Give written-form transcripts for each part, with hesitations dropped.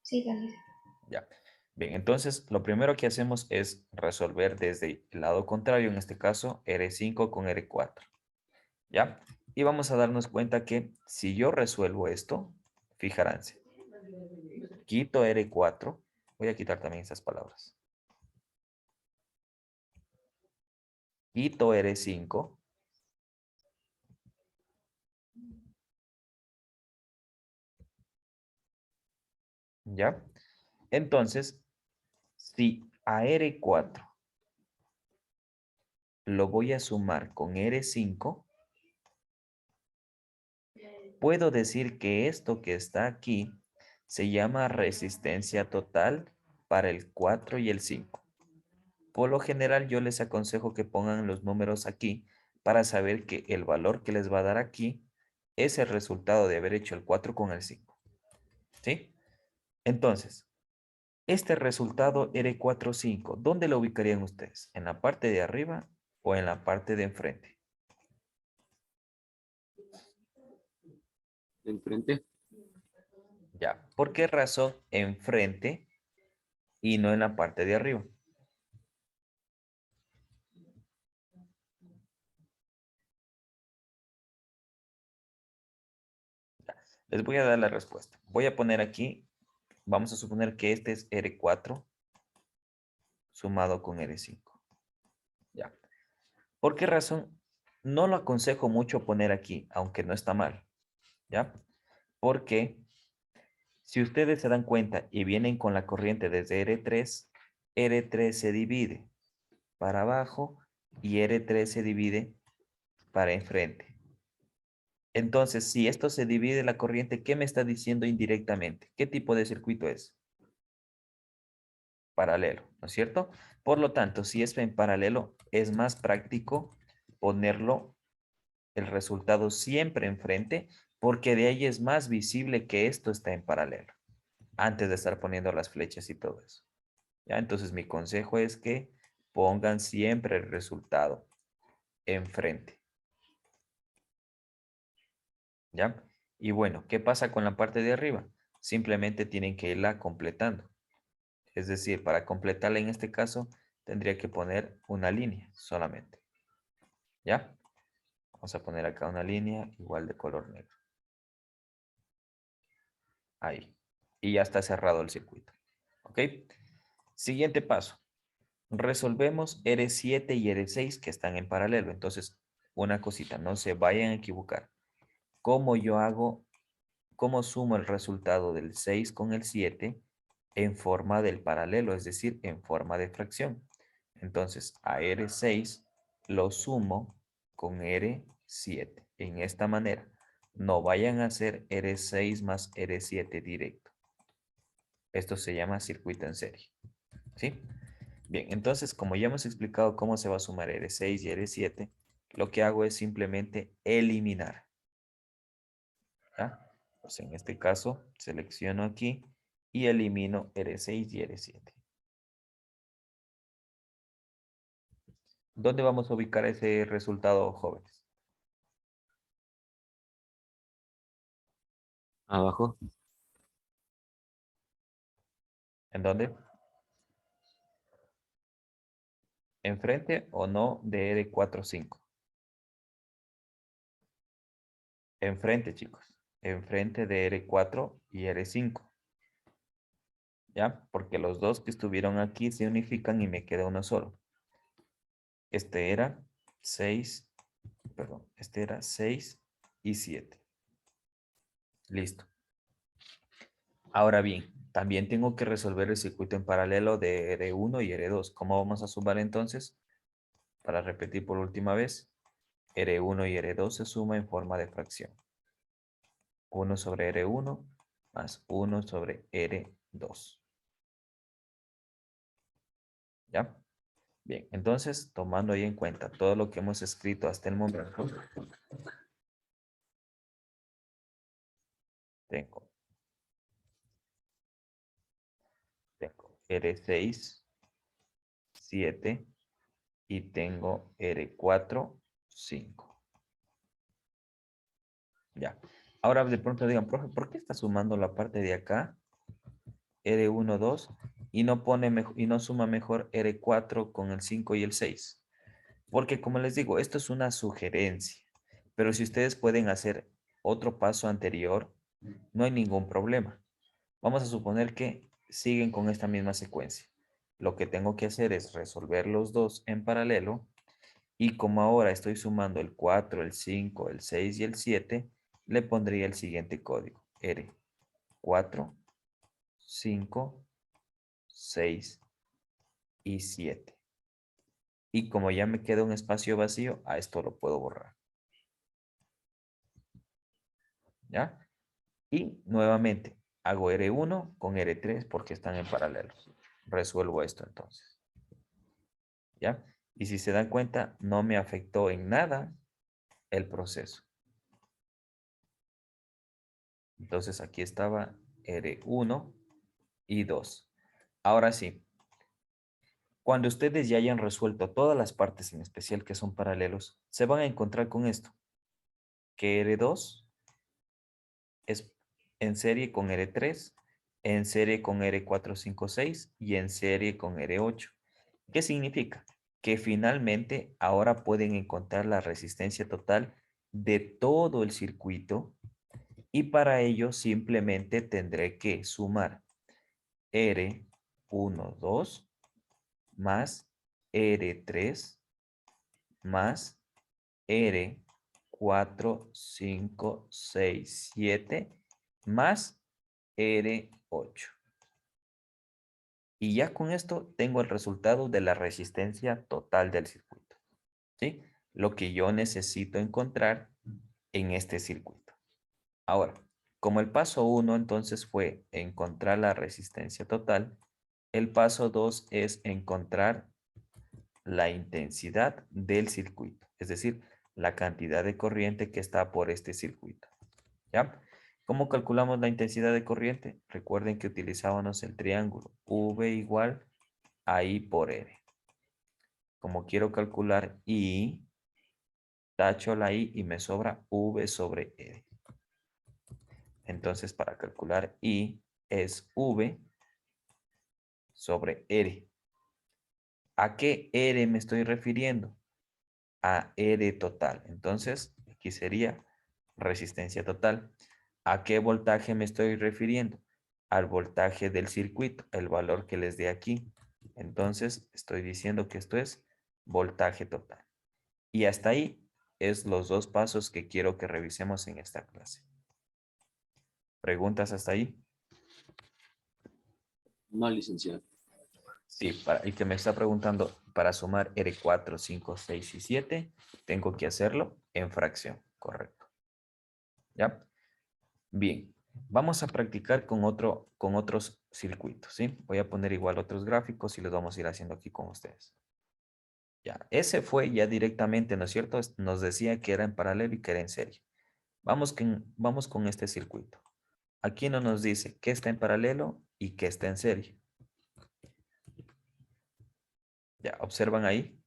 Sí, Dani. Ya. Bien, entonces lo primero que hacemos es resolver desde el lado contrario, en este caso R5 con R4. ¿Ya? Y vamos a darnos cuenta que si yo resuelvo esto, fijaránse, quito R4, voy a quitar también esas palabras. Quito R5, ¿ya? Entonces, si a R4 lo voy a sumar con R5, puedo decir que esto que está aquí se llama resistencia total para el 4 y el 5. Por lo general, yo les aconsejo que pongan los números aquí para saber que el valor que les va a dar aquí es el resultado de haber hecho el 4 con el 5. ¿Sí? Entonces, este resultado R45, ¿dónde lo ubicarían ustedes? ¿En la parte de arriba o en la parte de enfrente? Enfrente. Ya. ¿Por qué razón enfrente y no en la parte de arriba? Les voy a dar la respuesta. Voy a poner aquí, vamos a suponer que este es R4 sumado con R5. Ya. ¿Por qué razón? No lo aconsejo mucho poner aquí, aunque no está mal. ¿Ya? Porque si ustedes se dan cuenta y vienen con la corriente desde R3, R3 se divide para abajo y R3 se divide para enfrente. Entonces, si esto se divide la corriente, ¿qué me está diciendo indirectamente? ¿Qué tipo de circuito es? Paralelo, ¿no es cierto? Por lo tanto, si es en paralelo, es más práctico ponerlo el resultado siempre enfrente, porque de ahí es más visible que esto está en paralelo, antes de estar poniendo las flechas y todo eso. ¿Ya? Entonces mi consejo es que pongan siempre el resultado enfrente. ¿Ya? Y bueno, ¿qué pasa con la parte de arriba? Simplemente tienen que irla completando. Es decir, para completarla en este caso, tendría que poner una línea solamente. ¿Ya? Vamos a poner acá una línea igual de color negro. Ahí. Y ya está cerrado el circuito. ¿Ok? Siguiente paso. Resolvemos R7 y R6 que están en paralelo. Entonces, una cosita, no se vayan a equivocar. ¿Cómo yo hago, cómo sumo el resultado del 6 con el 7 en forma del paralelo, es decir, en forma de fracción? Entonces, a R6 lo sumo con R7 en esta manera. No vayan a hacer R6 más R7 directo. Esto se llama circuito en serie. ¿Sí? Bien, entonces, como ya hemos explicado cómo se va a sumar R6 y R7, lo que hago es simplemente eliminar. ¿Ya? Pues en este caso, selecciono aquí y elimino R6 y R7. ¿Dónde vamos a ubicar ese resultado, jóvenes? Abajo. ¿En dónde? ¿Enfrente o no de R45? Enfrente, chicos. Enfrente de R4 y R5. ¿Ya? Porque los dos que estuvieron aquí se unifican y me queda uno solo. Este era 6, perdón, este era 6 y 7. Listo. Ahora bien, también tengo que resolver el circuito en paralelo de R1 y R2. ¿Cómo vamos a sumar entonces? Para repetir por última vez, R1 y R2 se suma en forma de fracción. 1 sobre R1 más 1 sobre R2. ¿Ya? Bien, entonces, tomando ahí en cuenta todo lo que hemos escrito hasta el momento, tengo R6, 7 y tengo R4, 5. Ya. Ahora de pronto digan, profe, ¿por qué está sumando la parte de acá R1, 2 y no pone y no suma mejor R4 con el 5 y el 6. Porque como les digo, esto es una sugerencia, pero si ustedes pueden hacer otro paso anterior, no hay ningún problema. Vamos a suponer que siguen con esta misma secuencia. Lo que tengo que hacer es resolver los dos en paralelo y como ahora estoy sumando el 4, el 5, el 6 y el 7, le pondría el siguiente código. R, 4, 5, 6 y 7. Y como ya me queda un espacio vacío, a esto lo puedo borrar. ¿Ya? Y nuevamente hago R1 con R3 porque están en paralelo. Resuelvo esto entonces. ¿Ya? Y si se dan cuenta, no me afectó en nada el proceso. Entonces aquí estaba R1 y 2. Ahora sí, cuando ustedes ya hayan resuelto todas las partes, en especial que son paralelos, se van a encontrar con esto, que R2 es en serie con R3, en serie con R456 y en serie con R8. ¿Qué significa? Que finalmente ahora pueden encontrar la resistencia total de todo el circuito y para ello simplemente tendré que sumar R1, 2 más R3 más R4, 5, 6, 7 más R8. Y ya con esto tengo el resultado de la resistencia total del circuito. ¿Sí? Lo que yo necesito encontrar en este circuito. Ahora, como el paso 1 entonces fue encontrar la resistencia total, el paso 2 es encontrar la intensidad del circuito, es decir, la cantidad de corriente que está por este circuito. ¿Ya? ¿Cómo calculamos la intensidad de corriente? Recuerden que utilizábamos el triángulo V igual a I por R. Como quiero calcular I, tacho la I y me sobra V sobre R. Entonces, para calcular I es V sobre R. ¿A qué R me estoy refiriendo? A R total. Entonces, aquí sería resistencia total. ¿A qué voltaje me estoy refiriendo? Al voltaje del circuito, el valor que les dé aquí. Entonces, estoy diciendo que esto es voltaje total. Y hasta ahí es los dos pasos que quiero que revisemos en esta clase. ¿Preguntas hasta ahí? No, licenciado. Sí, para el que me está preguntando, para sumar R4, 5, 6 y 7, tengo que hacerlo en fracción, correcto. ¿Ya? Bien, vamos a practicar con otros circuitos, ¿sí? Voy a poner igual otros gráficos y los vamos a ir haciendo aquí con ustedes. Ya, ese fue ya directamente, ¿no es cierto? Nos decía que era en paralelo y que era en serie. Vamos con este circuito. Aquí no nos dice qué está en paralelo y qué está en serie. Ya, ¿observan ahí?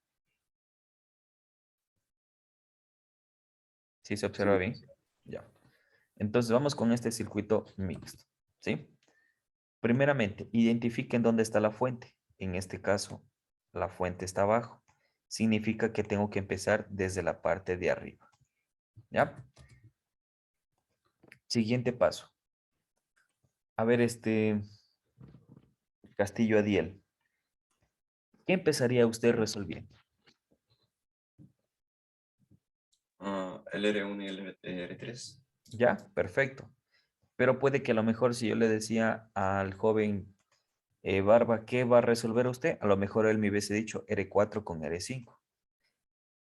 ¿Sí se observa Sí. bien? Ya. Entonces vamos con este circuito mixto, ¿sí? Primeramente, identifiquen dónde está la fuente. En este caso, la fuente está abajo. Significa que tengo que empezar desde la parte de arriba. ¿Ya? Siguiente paso. A ver, Castillo Adiel. ¿Qué empezaría usted resolviendo? El R1 y el R3. ¿Ya? Perfecto. Pero puede que a lo mejor si yo le decía al joven Barba, ¿qué va a resolver usted? A lo mejor él me hubiese dicho R4 con R5.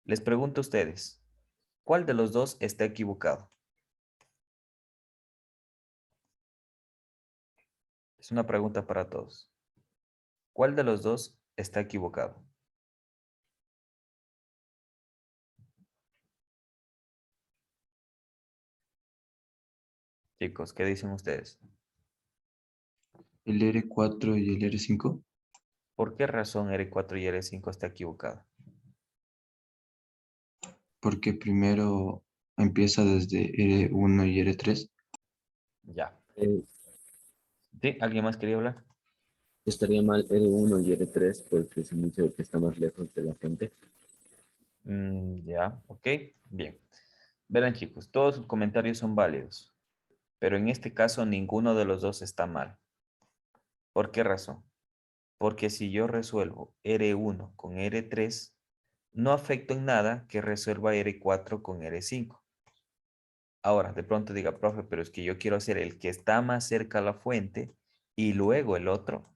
Les pregunto a ustedes, ¿cuál de los dos está equivocado? Es una pregunta para todos. ¿Cuál de los dos está equivocado? Chicos, ¿qué dicen ustedes? El R4 y el R5, ¿Por qué razón R4 y R5 está equivocado? porque primero empieza desde R1 y R3. Ya. Eh, ¿Sí? ¿Alguien más quería hablar? Estaría mal R1 y R3 porque se me dice que está más lejos de la fuente. Ya, ok, bien. Verán chicos, todos sus comentarios son válidos, pero en este caso ninguno de los dos está mal. ¿Por qué razón? Porque si yo resuelvo R1 con R3, no afecta en nada que resuelva R4 con R5. Ahora, de pronto diga, profe, pero es que yo quiero hacer el que está más cerca a la fuente y luego el otro.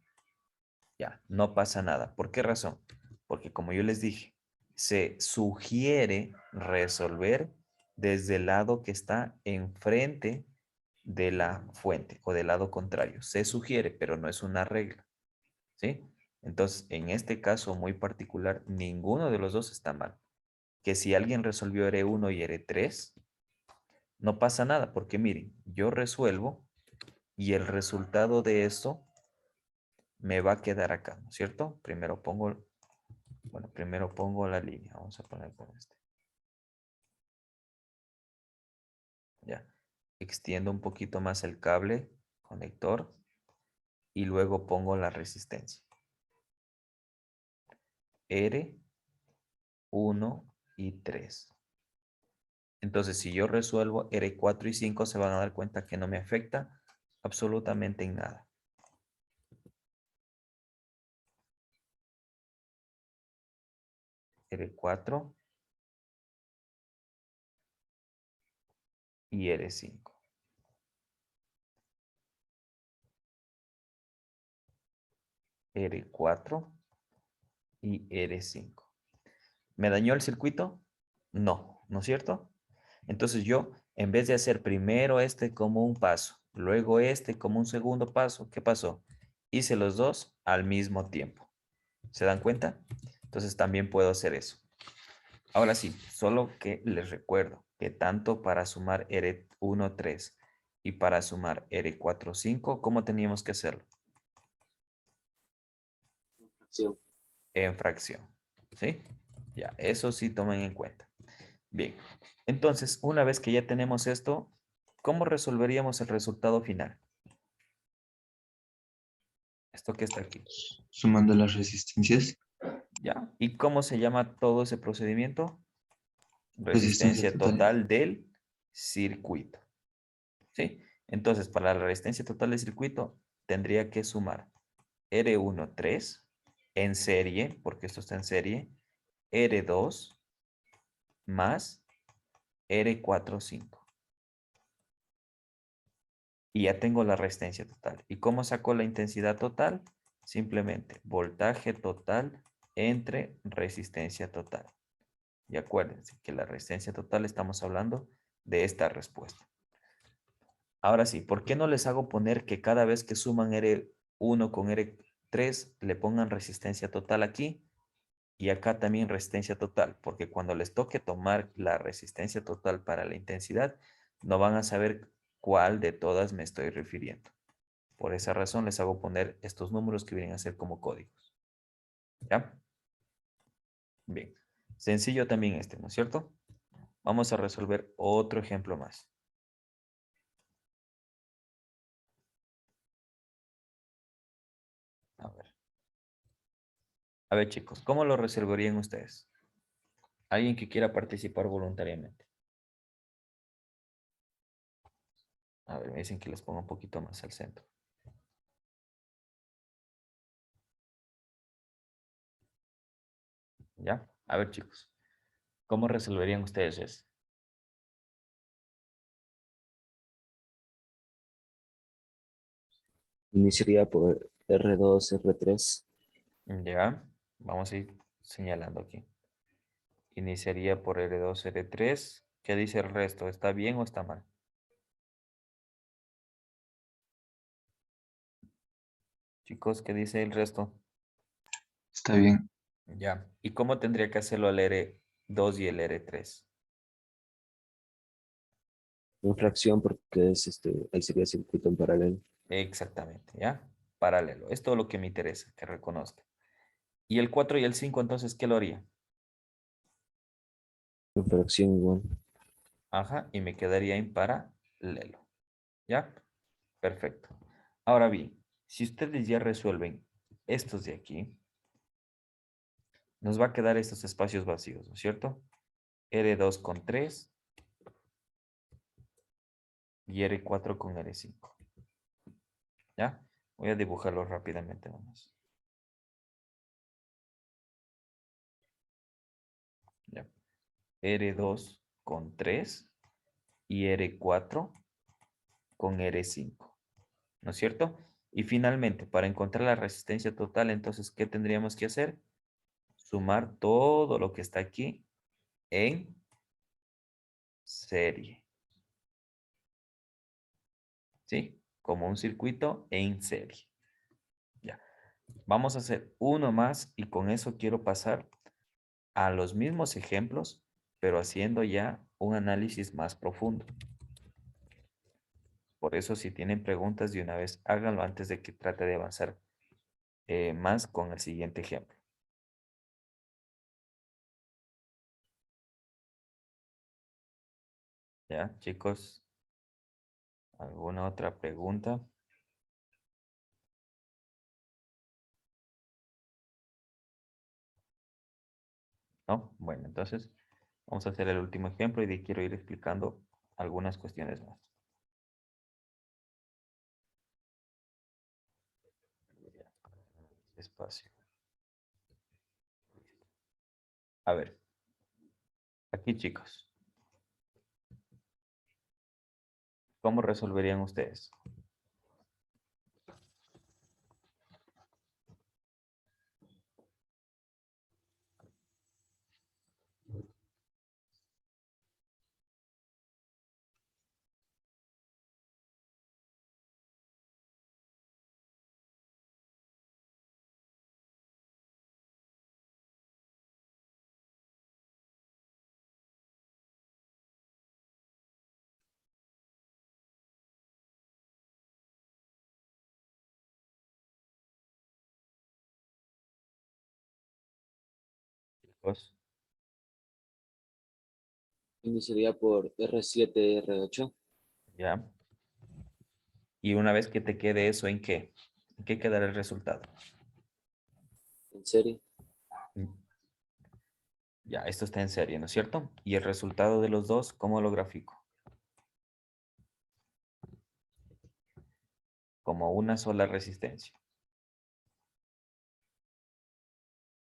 Ya, no pasa nada. ¿Por qué razón? Porque como yo les dije, se sugiere resolver desde el lado que está enfrente de la fuente o del lado contrario. Se sugiere, pero no es una regla. ¿Sí? Entonces, en este caso muy particular, ninguno de los dos está mal. Que si alguien resolvió R1 y R3, no pasa nada, porque miren, yo resuelvo y el resultado de esto me va a quedar acá, ¿no es cierto? Primero pongo la línea. Vamos a poner con este. Ya. Extiendo un poquito más el cable conector y luego pongo la resistencia. R, 1 y 3. Entonces, si yo resuelvo R4 y 5, se van a dar cuenta que no me afecta absolutamente en nada. R4 y R5. R4 y R5. ¿Me dañó el circuito? No, ¿no es cierto? Entonces yo, en vez de hacer primero este como un paso, luego este como un segundo paso, ¿qué pasó? Hice los dos al mismo tiempo. ¿Se dan cuenta? Entonces también puedo hacer eso. Ahora sí, solo que les recuerdo que tanto para sumar R1, 3 y para sumar R4, 5, ¿cómo teníamos que hacerlo? Fracción. En fracción. ¿Sí? Ya, eso sí tomen en cuenta. Bien, entonces, una vez que ya tenemos esto, ¿cómo resolveríamos el resultado final? Esto que está aquí. Sumando las resistencias. ¿Ya? ¿Y cómo se llama todo ese procedimiento? Resistencia Resistencia total. total del circuito. ¿Sí? Entonces, para la resistencia total del circuito, tendría que sumar R1, 3 en serie, porque esto está en serie, R2 más R4, 5. Y ya tengo la resistencia total. ¿Y cómo saco la intensidad total? Simplemente voltaje total entre resistencia total. Y acuérdense que la resistencia total estamos hablando de esta respuesta. Ahora sí, ¿por qué no les hago poner que cada vez que suman R1 con R3 le pongan resistencia total aquí y acá también resistencia total? Porque cuando les toque tomar la resistencia total para la intensidad, no van a saber cuál de todas me estoy refiriendo. Por esa razón les hago poner estos números que vienen a ser como códigos. ¿Ya? Bien. Sencillo también este, ¿no es cierto? Vamos a resolver otro ejemplo más. A ver. A ver, chicos, ¿cómo lo resolverían ustedes? Alguien que quiera participar voluntariamente. A ver, me dicen que les ponga un poquito más al centro. ¿Ya? A ver, chicos, ¿cómo resolverían ustedes eso? Iniciaría por R2, R3. Ya, vamos a ir señalando aquí. Iniciaría por R2, R3. ¿Qué dice el resto? ¿Está bien o está mal? Chicos, ¿qué dice el resto? Está bien. Ya. ¿Y cómo tendría que hacerlo el R2 y el R3? En fracción porque ahí sería circuito en paralelo. Exactamente, ¿ya? Paralelo. Es todo lo que me interesa, que reconozca. ¿Y el 4 y el 5, entonces, qué lo haría? En fracción igual. Ajá, y me quedaría en paralelo. ¿Ya? Perfecto. Ahora bien, si ustedes ya resuelven estos de aquí, nos va a quedar estos espacios vacíos, ¿no es cierto? R2 con 3 y R4 con R5. ¿Ya? Voy a dibujarlo rápidamente nomás. Ya. R2 con 3 y R4 con R5. ¿No es cierto? Y finalmente, para encontrar la resistencia total, entonces, ¿qué tendríamos que hacer? Sumar todo lo que está aquí en serie. ¿Sí? Como un circuito en serie. Ya. Vamos a hacer uno más y con eso quiero pasar a los mismos ejemplos, pero haciendo ya un análisis más profundo. Por eso, si tienen preguntas de una vez, háganlo antes de que trate de avanzar más con el siguiente ejemplo. ¿Ya, chicos? ¿Alguna otra pregunta? ¿No? Bueno, entonces vamos a hacer el último ejemplo y de ahí quiero ir explicando algunas cuestiones más. Espacio. A ver, aquí chicos, ¿cómo resolverían ustedes? Chicos, Iniciaría por R7, R8. ¿ya? Y una vez que te quede eso, ¿en qué? ¿En qué quedará el resultado? En serie. Ya, esto está en serie, ¿no es cierto? Y el resultado de los dos, ¿cómo lo grafico? Como una sola resistencia.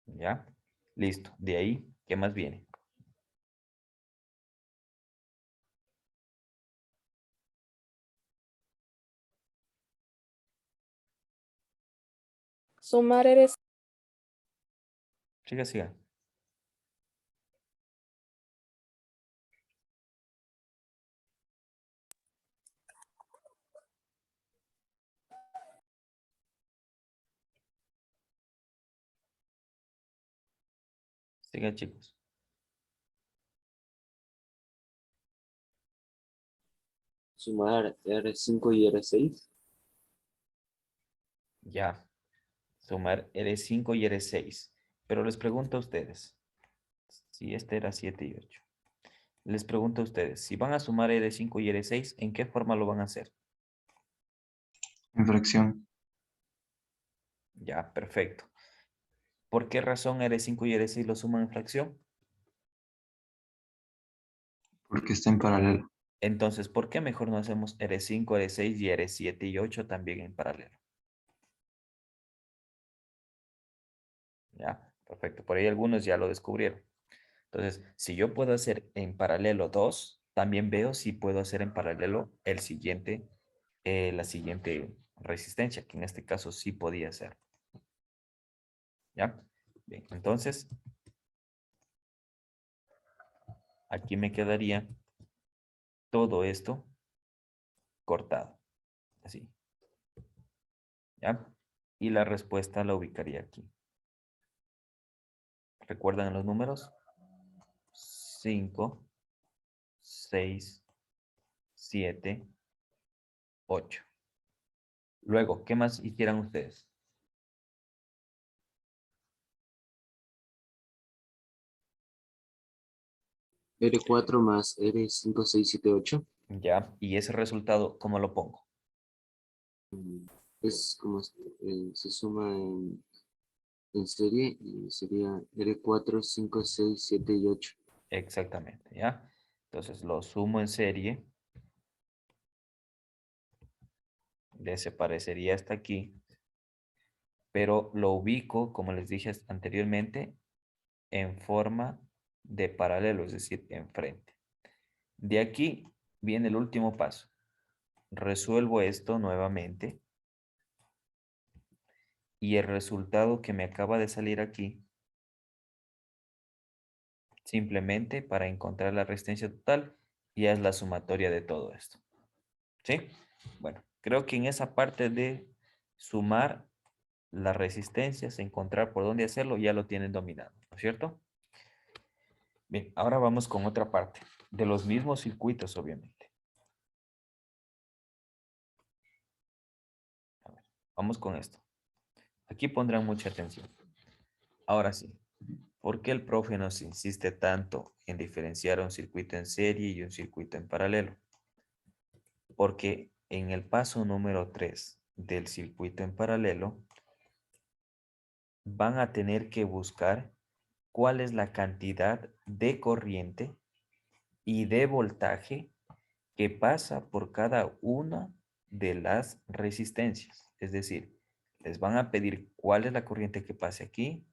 ¿Ya? Listo. De ahí, ¿qué más viene? Sumar eres Siga, siga. Siga, chicos. Sumar R5 y R6. Ya. Sumar R5 y R6. Pero les pregunto a ustedes, si este era 7 y 8. Les pregunto a ustedes, si van a sumar R5 y R6, ¿en qué forma lo van a hacer? En fracción, Ya, perfecto. ¿Por qué razón R5 y R6 lo suman en fracción? porque está en paralelo. Entonces, ¿por qué mejor no hacemos R5, R6 y R7 y 8 también en paralelo? Ya, perfecto. Por ahí algunos ya lo descubrieron. Entonces, si yo puedo hacer en paralelo 2, también veo si puedo hacer en paralelo el siguiente, la siguiente resistencia, que en este caso sí podía ser. ¿Ya? Bien, entonces, aquí me quedaría todo esto cortado. Así. ¿Ya? Y la respuesta la ubicaría aquí. ¿Recuerdan los números? 5, 6, 7, 8. Luego, ¿qué más hicieran ustedes? R4 más R5, 6, 7, 8. ¿Ya? Y ese resultado, ¿cómo lo pongo? Es como se suma en serie y sería R4, 5, 6, 7 y 8. Exactamente, ¿ya? Entonces lo sumo en serie. Desaparecería hasta aquí. Pero lo ubico, como les dije anteriormente, en forma de paralelo, es decir, enfrente. De aquí viene el último paso. Resuelvo esto nuevamente y el resultado que me acaba de salir aquí, simplemente para encontrar la resistencia total, ya es la sumatoria de todo esto. ¿Sí? Bueno, creo que en esa parte de sumar las resistencias, encontrar por dónde hacerlo, ya lo tienen dominado, ¿no es cierto? Bien, ahora vamos con otra parte, de los mismos circuitos, obviamente. A ver, vamos con esto. Aquí pondrán mucha atención. Ahora sí, ¿por qué el profe nos insiste tanto en diferenciar un circuito en serie y un circuito en paralelo? Porque en el paso número 3 del circuito en paralelo, van a tener que buscar cuál es la cantidad de corriente y de voltaje que pasa por cada una de las resistencias. Es decir, les van a pedir cuál es la corriente que pase aquí,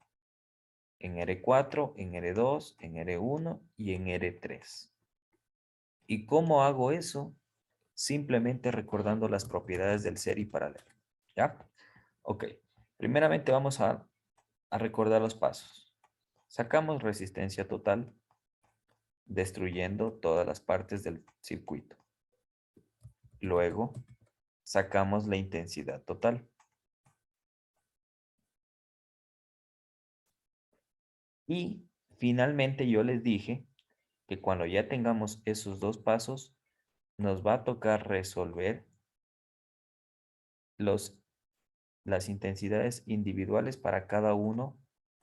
en R4, en R2, en R1 y en R3. ¿Y cómo hago eso? Simplemente recordando las propiedades del serie y paralelo. ¿Ya? Ok. Primeramente vamos a recordar los pasos. Sacamos resistencia total, destruyendo todas las partes del circuito. Luego, sacamos la intensidad total. Y finalmente yo les dije que cuando ya tengamos esos dos pasos, nos va a tocar resolver las intensidades individuales para cada uno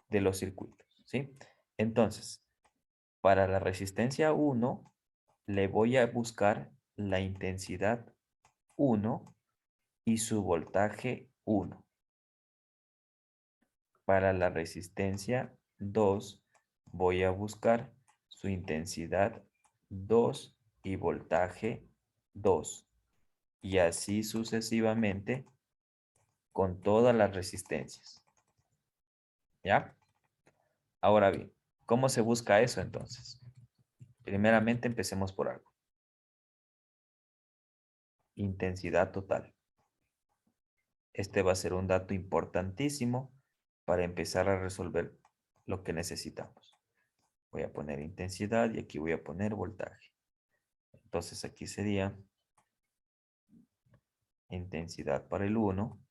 de los circuitos, ¿sí? Entonces, para la resistencia 1, le voy a buscar la intensidad 1 y su voltaje 1. Para la resistencia 2, voy a buscar su intensidad 2 y voltaje 2. Y así sucesivamente con todas las resistencias. ¿Ya? Ahora bien, ¿cómo se busca eso entonces? Primeramente empecemos por algo. Intensidad total. Este va a ser un dato importantísimo para empezar a resolver lo que necesitamos. Voy a poner intensidad y aquí voy a poner voltaje. Entonces aquí sería intensidad para el 1,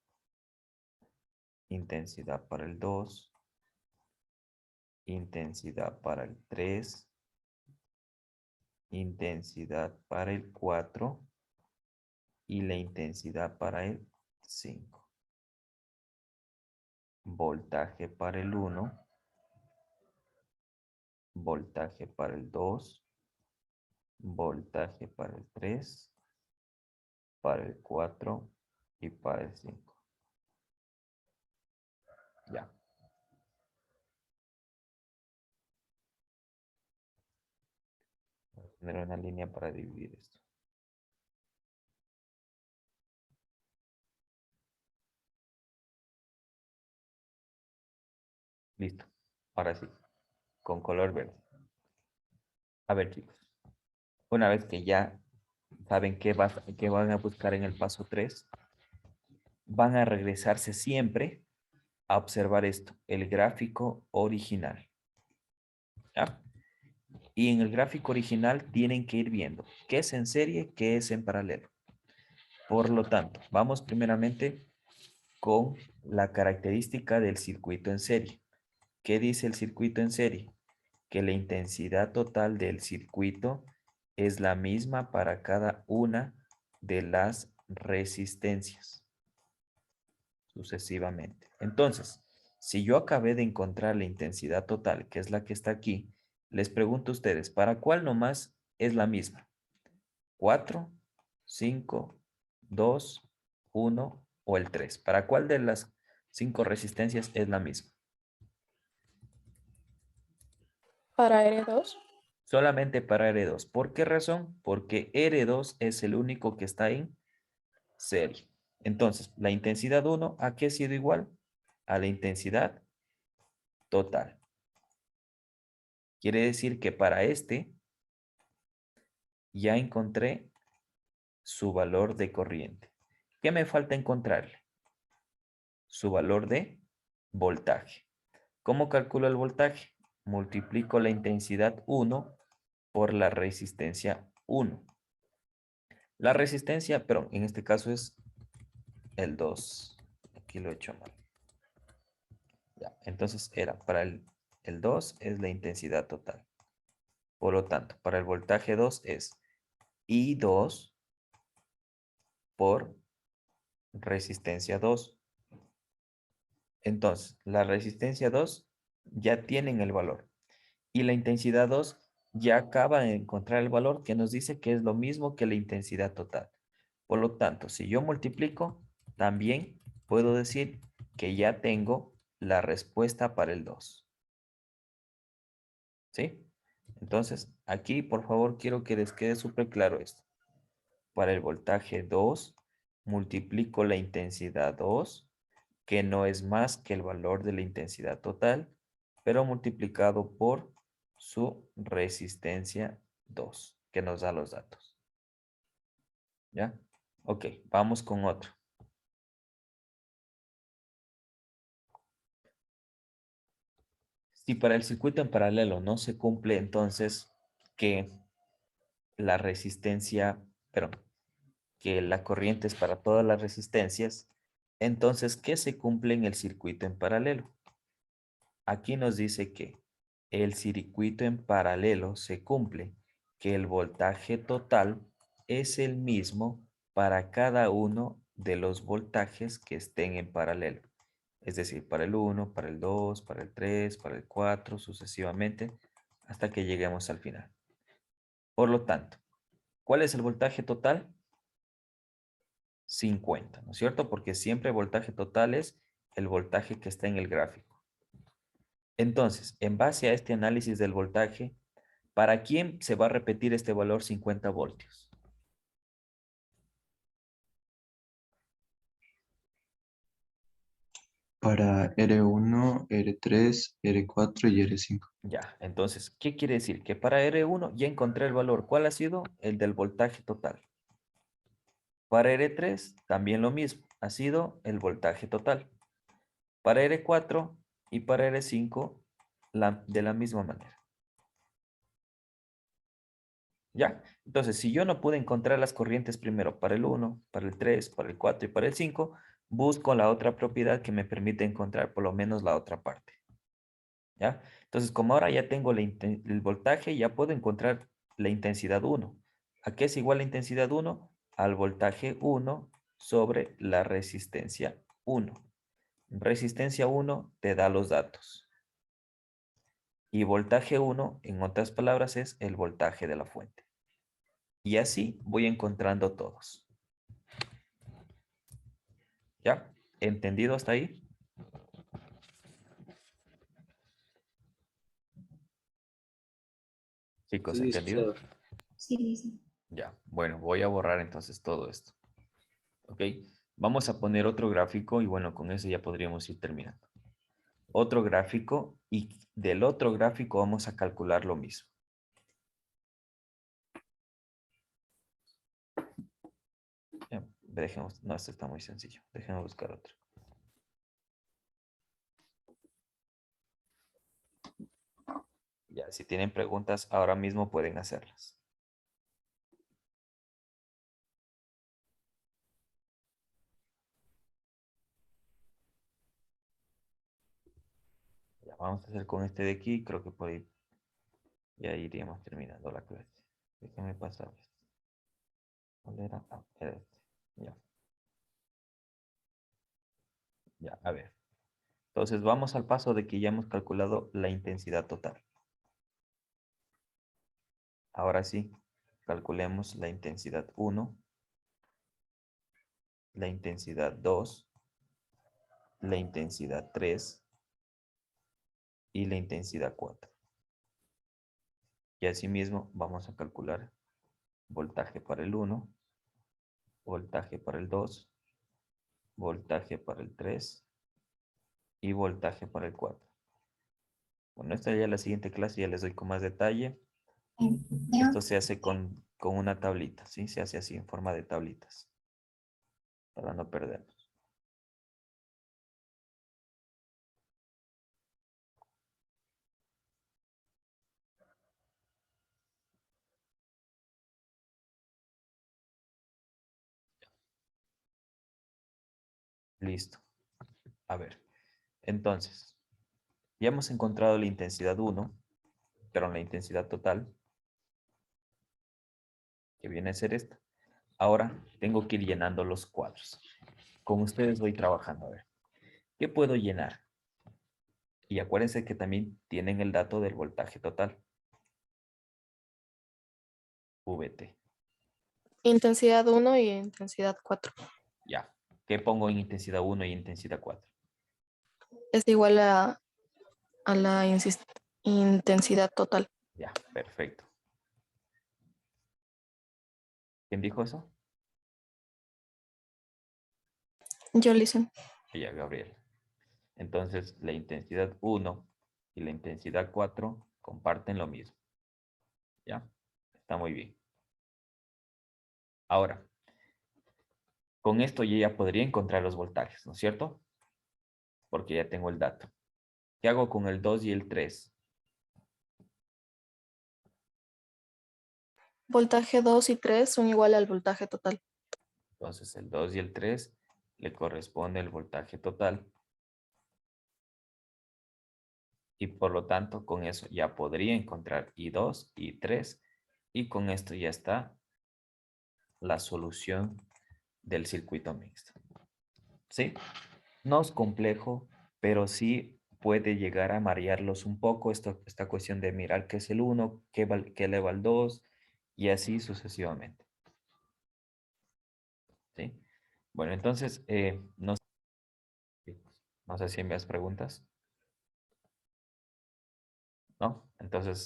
intensidad para el 2, intensidad para el 3, intensidad para el 4 y la intensidad para el 5. Voltaje para el 1, voltaje para el 2, voltaje para el 3, para el 4 y para el 5. Ya. Voy a poner una línea para dividir esto. Listo. Ahora sí, con color verde. A ver, chicos. Una vez que ya saben qué van a buscar en el paso 3, van a regresarse siempre a observar esto, el gráfico original. ¿Ya? Y en el gráfico original tienen que ir viendo qué es en serie, qué es en paralelo. Por lo tanto, vamos primeramente con la característica del circuito en serie. ¿Qué dice el circuito en serie? Que la intensidad total del circuito es la misma para cada una de las resistencias, sucesivamente. Entonces, si yo acabé de encontrar la intensidad total, que es la que está aquí, les pregunto a ustedes, ¿para cuál nomás es la misma? ¿4, 5, 2, 1 o el 3? ¿Para cuál de las 5 resistencias es la misma? Para R2. Solamente para R2. ¿Por qué razón? Porque R2 es el único que está en serie. Entonces, la intensidad 1, ¿a qué ha sido igual? A la intensidad total. Quiere decir que para este ya encontré su valor de corriente. ¿Qué me falta encontrarle? Su valor de voltaje. ¿Cómo calculo el voltaje? Multiplico la intensidad 1 por la resistencia 1. La resistencia, pero en este caso es el 2. Aquí lo he hecho mal. Ya, entonces era para el 2 es la intensidad total. Por lo tanto, para el voltaje 2 es I2 por resistencia 2. Entonces, la resistencia 2 ya tienen el valor. Y la intensidad 2 ya acaba de encontrar el valor que nos dice que es lo mismo que la intensidad total. Por lo tanto, si yo multiplico, también puedo decir que ya tengo la respuesta para el 2. ¿Sí? Entonces, aquí, por favor, quiero que les quede súper claro esto. Para el voltaje 2, multiplico la intensidad 2, que no es más que el valor de la intensidad total, pero multiplicado por su resistencia 2, que nos da los datos. ¿Ya? Ok, vamos con otro. Si para el circuito en paralelo no se cumple, entonces que la resistencia, perdón, que la corriente es para todas las resistencias, entonces, ¿qué se cumple en el circuito en paralelo? Aquí nos dice que el circuito en paralelo se cumple, que el voltaje total es el mismo para cada uno de los voltajes que estén en paralelo. Es decir, para el 1, para el 2, para el 3, para el 4, sucesivamente, hasta que lleguemos al final. Por lo tanto, ¿cuál es el voltaje total? 50, ¿no es cierto? Porque siempre el voltaje total es el voltaje que está en el gráfico. Entonces, en base a este análisis del voltaje, ¿para quién se va a repetir este valor 50 voltios? Para R1, R3, R4 y R5. Ya, entonces, ¿qué quiere decir? Que para R1 ya encontré el valor. ¿Cuál ha sido? El del voltaje total. Para R3 también lo mismo. Ha sido el voltaje total. Para R4 y para R5 de la misma manera. ¿Ya? Entonces, si yo no pude encontrar las corrientes primero para el 1, para el 3, para el 4 y para el 5, busco la otra propiedad que me permite encontrar por lo menos la otra parte. ¿Ya? Entonces, como ahora ya tengo el voltaje, ya puedo encontrar la intensidad 1. ¿A qué es igual la intensidad 1? Al voltaje 1 sobre la resistencia 1. Resistencia 1 te da los datos. Y voltaje 1, en otras palabras, es el voltaje de la fuente. Y así voy encontrando todos. ¿Ya? ¿Entendido hasta ahí? Chicos, Sí, ¿entendido? licenciado. Sí, sí. Ya. Bueno, voy a borrar entonces todo esto. ¿Ok? Vamos a poner otro gráfico y bueno, con eso ya podríamos ir terminando. Otro gráfico y del otro gráfico vamos a calcular lo mismo. Ya, dejemos, no, esto está muy sencillo. Déjenme buscar otro. Ya, si tienen preguntas, ahora mismo pueden hacerlas. Ya, vamos a hacer con este de aquí. Creo que por ahí ya iríamos terminando la clase. Déjenme pasar. ¿Cuál era? Ah, era este. Ya. Ya, a ver. Entonces vamos al paso de que ya hemos calculado la intensidad total. Ahora sí, calculemos la intensidad 1 la intensidad 2, la intensidad 3 y la intensidad 4. Y asimismo vamos a calcular voltaje para el 1, voltaje para el 2, voltaje para el 3 y voltaje para el 4. Bueno, esta ya la siguiente clase ya les doy con más detalle. Esto se hace con una tablita, ¿sí? Se hace así en forma de tablitas, para no perdernos. Listo. A ver, entonces, ya hemos encontrado la intensidad 1, pero la intensidad total, que viene a ser esta. Ahora tengo que ir llenando los cuadros. Con ustedes voy trabajando. A ver, ¿qué puedo llenar? Y acuérdense que también tienen el dato del voltaje total. VT. Intensidad 1 y intensidad 4. Ya. ¿Qué pongo en intensidad 1 y intensidad 4? Es igual a la intensidad total. Ya, perfecto. ¿Quién dijo eso? Yo listen. Ya, Gabriel. Entonces, la intensidad 1 y la intensidad 4 comparten lo mismo. ¿Ya? Está muy bien. Ahora, con esto yo ya podría encontrar los voltajes, ¿no es cierto? Porque ya tengo el dato. ¿Qué hago con el 2 y el 3? Voltaje 2 y 3 son igual al voltaje total. Entonces, el 2 y el 3 le corresponde el voltaje total. Y por lo tanto, con eso ya podría encontrar I2, I3. Y con esto ya está la solución del circuito mixto. ¿Sí? No es complejo, pero sí puede llegar a marearlos un poco esta cuestión de mirar qué es el 1, qué eleva al 2 y así sucesivamente. ¿Sí? Bueno, entonces, no sé si envías preguntas. ¿No? Entonces,